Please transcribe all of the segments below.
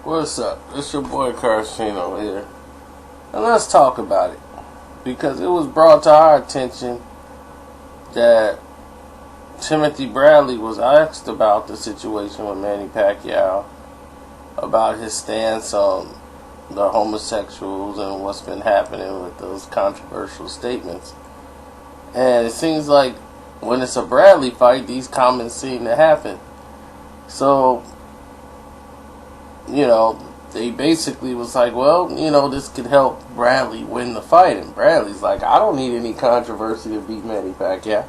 What's up? It's your boy Carcino here. And let's talk about it. Because it was brought to our attention that Timothy Bradley was asked about the situation with Manny Pacquiao, about his stance on the homosexuals and what's been happening with those controversial statements. And it seems like when it's a Bradley fight, these comments seem to happen. So, they basically was like, well, this could help Bradley win the fight. And Bradley's like, I don't need any controversy to beat Manny Pacquiao.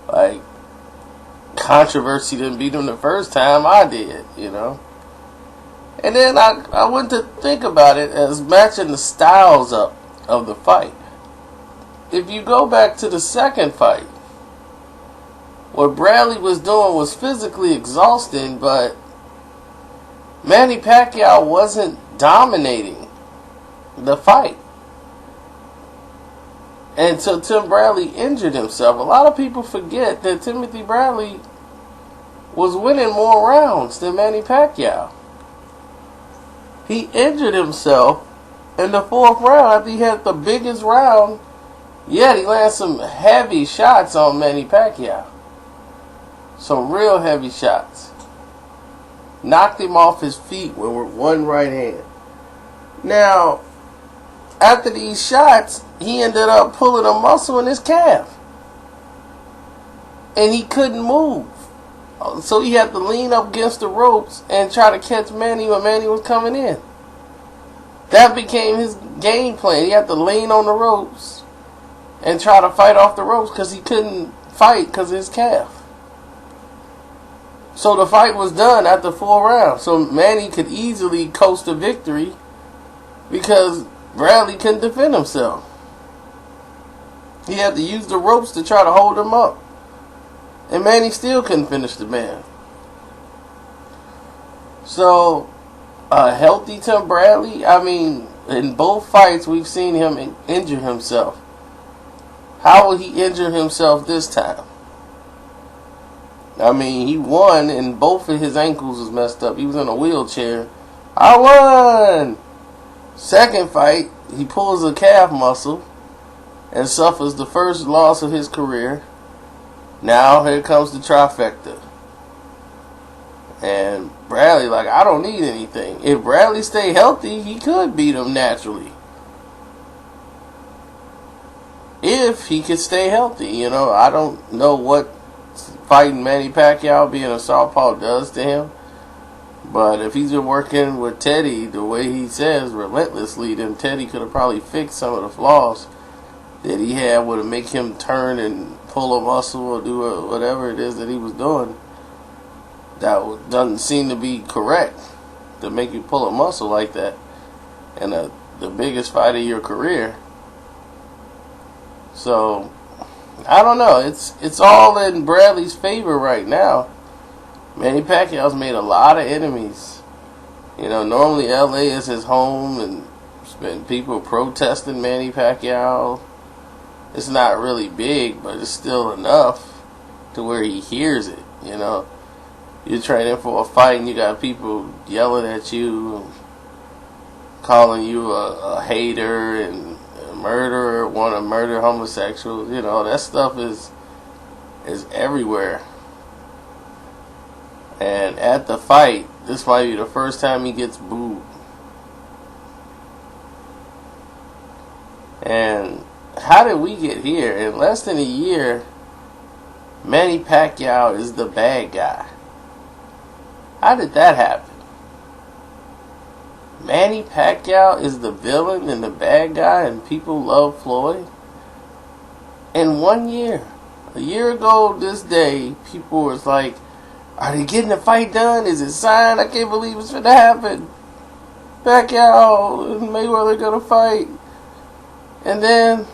Like, controversy didn't beat him the first time, I did, And then I went to think about it as matching the styles up of the fight. If you go back to the second fight, what Bradley was doing was physically exhausting, but Manny Pacquiao wasn't dominating the fight. And so Tim Bradley injured himself. A lot of people forget that Timothy Bradley was winning more rounds than Manny Pacquiao. He injured himself in the fourth round after he had the biggest round. Yet he landed some heavy shots on Manny Pacquiao. Some real heavy shots. Knocked him off his feet with one right hand. Now, after these shots, he ended up pulling a muscle in his calf. And he couldn't move. So he had to lean up against the ropes and try to catch Manny when Manny was coming in. That became his game plan. He had to lean on the ropes and try to fight off the ropes because he couldn't fight because of his calf. So the fight was done after 4 rounds. So Manny could easily coast a victory because Bradley couldn't defend himself. He had to use the ropes to try to hold him up. And Manny still couldn't finish the man. So, a healthy Tim Bradley, in both fights we've seen him injure himself. How will he injure himself this time? He won and both of his ankles was messed up. He was in a wheelchair. I won! Second fight, he pulls a calf muscle and suffers the first loss of his career. Now here comes the trifecta. And Bradley, I don't need anything. If Bradley stayed healthy, he could beat him naturally. If he could stay healthy, I don't know what fighting Manny Pacquiao, being a southpaw, does to him. But if he's been working with Teddy the way he says, relentlessly, then Teddy could have probably fixed some of the flaws that he had, would have make him turn and pull a muscle or do whatever it is that he was doing. That doesn't seem to be correct, to make you pull a muscle like that in the biggest fight of your career. So, I don't know. It's all in Bradley's favor right now. Manny Pacquiao's made a lot of enemies. Normally LA is his home, and there's been people protesting Manny Pacquiao. It's not really big, but it's still enough to where he hears it. You're training for a fight and you got people yelling at you, calling you a hater and a murderer, want to murder homosexuals. That stuff is everywhere. And at the fight, this might be the first time he gets booed. And how did we get here? In less than a year, Manny Pacquiao is the bad guy. How did that happen? Manny Pacquiao is the villain and the bad guy, and people love Floyd? In 1 year. A year ago this day, people was like, are they getting the fight done? Is it signed? I can't believe it's going to happen. Pacquiao and Mayweather going to fight. And then,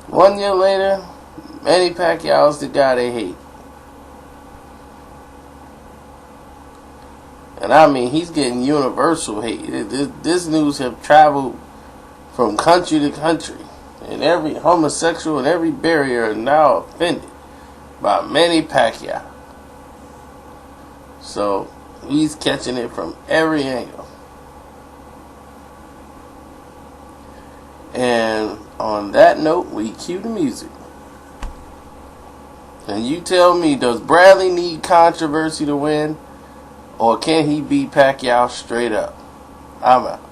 1 year later, Manny Pacquiao's the guy they hate. And he's getting universal hate. This news have traveled from country to country. And every homosexual and every barrier is now offended by Manny Pacquiao. So, He's catching it from every angle. And on that note, we cue the music. And you tell me, does Bradley need controversy to win? Or can he beat Pacquiao straight up? I'm out.